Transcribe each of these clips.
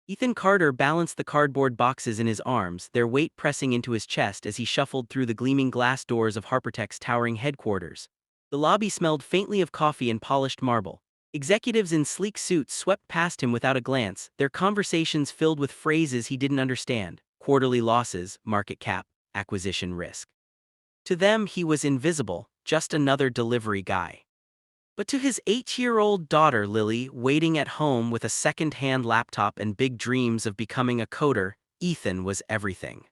Ethan Carter balanced the cardboard boxes in his arms, their weight pressing into his chest as he shuffled through the gleaming glass doors of Harpertech's towering headquarters. The lobby smelled faintly of coffee and polished marble. Executives in sleek suits swept past him without a glance, their conversations filled with phrases he didn't understand: quarterly losses, market cap, acquisition risk. To them, he was invisible, just another delivery guy. But to his 8-year-old daughter Lily, waiting at home with a second-hand laptop and big dreams of becoming a coder, Ethan was everything.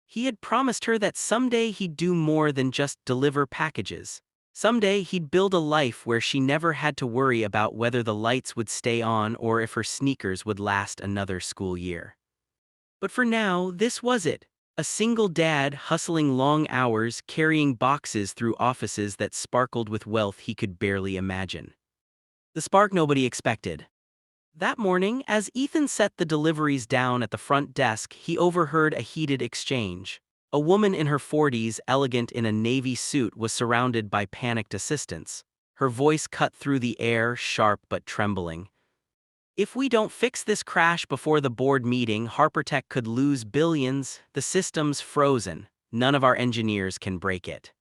He had promised her that someday he'd do more than just deliver packages. Someday he'd build a life where she never had to worry about whether the lights would stay on or if her sneakers would last another school year. But for now, this was it. A single dad hustling long hours, carrying boxes through offices that sparkled with wealth he could barely imagine. The spark nobody expected. That morning, as Ethan set the deliveries down at the front desk, he overheard a heated exchange. A woman in her 40s, elegant in a navy suit, was surrounded by panicked assistants. Her voice cut through the air, sharp but trembling. "If we don't fix this crash before the board meeting, Harpertech could lose billions. The system's frozen. None of our engineers can break it."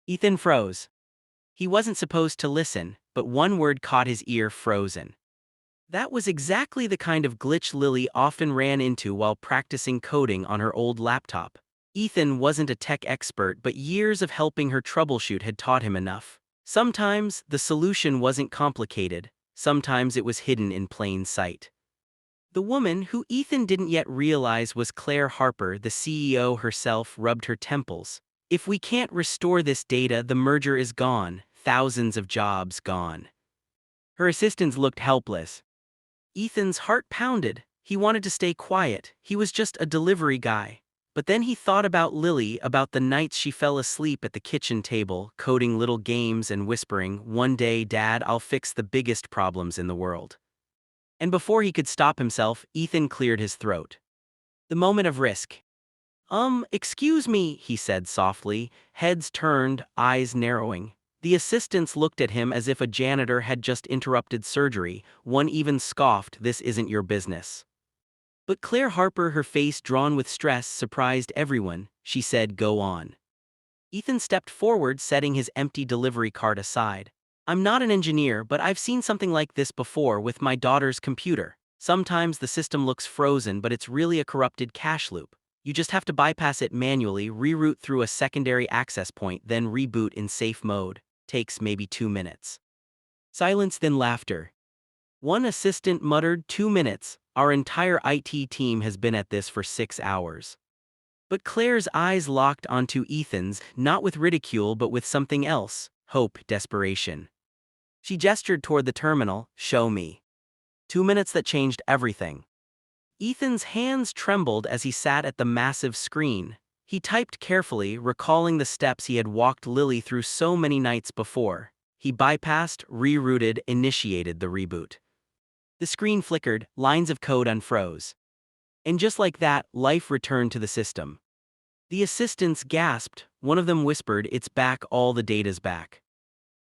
Ethan froze. He wasn't supposed to listen, but one word caught his ear: frozen. That was exactly the kind of glitch Lily often ran into while practicing coding on her old laptop. Ethan wasn't a tech expert, but years of helping her troubleshoot had taught him enough. Sometimes the solution wasn't complicated. Sometimes it was hidden in plain sight. The woman, who Ethan didn't yet realize was Claire Harper, the CEO herself, rubbed her temples. "If we can't restore this data, the merger is gone. Thousands of jobs gone." Her assistants looked helpless. Ethan's heart pounded. He wanted to stay quiet. He was just a delivery guy. But then he thought about Lily, about the nights she fell asleep at the kitchen table, coding little games and whispering, "One day, Dad, I'll fix the biggest problems in the world." And before he could stop himself, Ethan cleared his throat. The moment of risk. Excuse me," he said softly, heads turned, eyes narrowing. The assistants looked at him as if a janitor had just interrupted surgery. One even scoffed, "This isn't your business." But Claire Harper, her face drawn with stress, surprised everyone. She said, "Go on." Ethan stepped forward, setting his empty delivery cart aside. "I'm not an engineer, but I've seen something like this before with my daughter's computer. Sometimes the system looks frozen, but it's really a corrupted cache loop. You just have to bypass it manually, reroute through a secondary access point, then reboot in safe mode. Takes maybe 2 minutes." Silence, then laughter. One assistant muttered, "2 minutes? Our entire IT team has been at this for 6 hours." But Claire's eyes locked onto Ethan's, not with ridicule but with something else: hope, desperation. She gestured toward the terminal. "Show me." 2 minutes that changed everything. Ethan's hands trembled as he sat at the massive screen. He typed carefully, recalling the steps he had walked Lily through so many nights before. He bypassed, rerouted, initiated the reboot. The screen flickered, lines of code unfroze. And just like that, life returned to the system. The assistants gasped. One of them whispered, "It's back, all the data's back."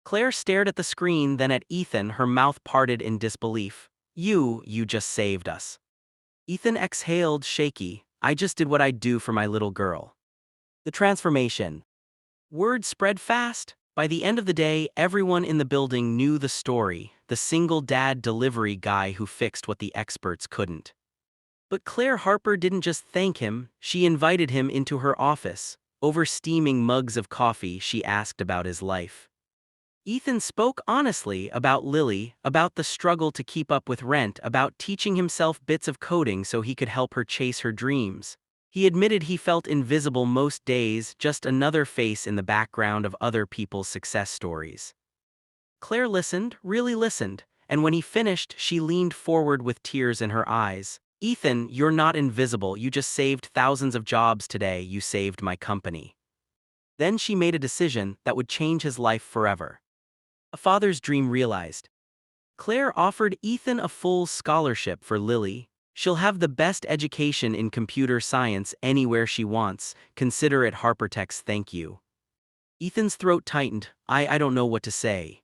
Claire stared at the screen, then at Ethan, her mouth parted in disbelief. You just saved us." Ethan exhaled, shaky. "I just did what I'd do for my little girl." The transformation. Word spread fast. By the end of the day, everyone in the building knew the story: the single dad delivery guy who fixed what the experts couldn't. But Claire Harper didn't just thank him, she invited him into her office. Over steaming mugs of coffee, she asked about his life. Ethan spoke honestly about Lily, about the struggle to keep up with rent, about teaching himself bits of coding so he could help her chase her dreams. He admitted he felt invisible most days, just another face in the background of other people's success stories. Claire listened, really listened, and when he finished, she leaned forward with tears in her eyes. "Ethan, you're not invisible, you just saved thousands of jobs today, you saved my company." Then she made a decision that would change his life forever. A father's dream realized. Claire offered Ethan a full scholarship for Lily. "She'll have the best education in computer science anywhere she wants. Consider it Harpertech's thank you." Ethan's throat tightened. I don't know what to say."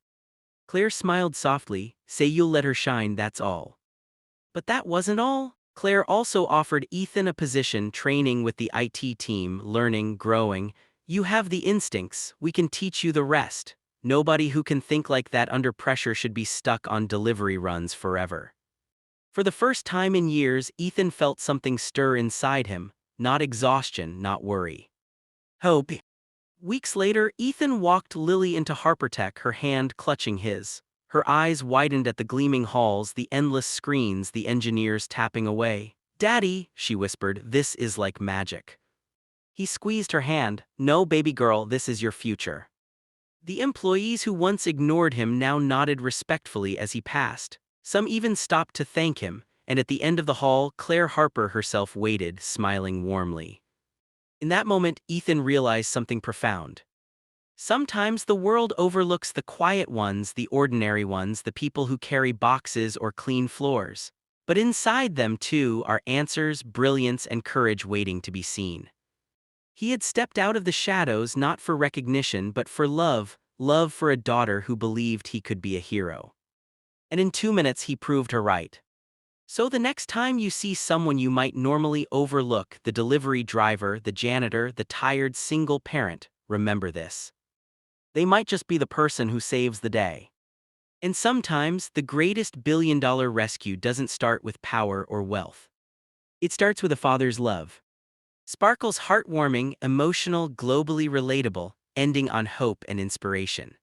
Claire smiled softly. "Say you'll let her shine, that's all." But that wasn't all. Claire also offered Ethan a position training with the IT team, learning, growing. You have the instincts, we can teach you the rest. Nobody who can think like that under pressure should be stuck on delivery runs forever. For the first time in years, Ethan felt something stir inside him, not exhaustion, not worry. Hope. Weeks later, Ethan walked Lily into Harpertech, her hand clutching his. Her eyes widened at the gleaming halls, the endless screens, the engineers tapping away. "Daddy," she whispered, "this is like magic." He squeezed her hand. "No, baby girl, this is your future." The employees who once ignored him now nodded respectfully as he passed. Some even stopped to thank him, and at the end of the hall, Claire Harper herself waited, smiling warmly. In that moment, Ethan realized something profound. Sometimes the world overlooks the quiet ones, the ordinary ones, the people who carry boxes or clean floors. But inside them, too, are answers, brilliance, and courage waiting to be seen. He had stepped out of the shadows not for recognition but for love, love for a daughter who believed he could be a hero. And in 2 minutes he proved her right. So the next time you see someone you might normally overlook, the delivery driver, the janitor, the tired single parent, remember this. They might just be the person who saves the day. And sometimes, the greatest billion-dollar rescue doesn't start with power or wealth. It starts with a father's love. Sparkle's heartwarming, emotional, globally relatable, ending on hope and inspiration.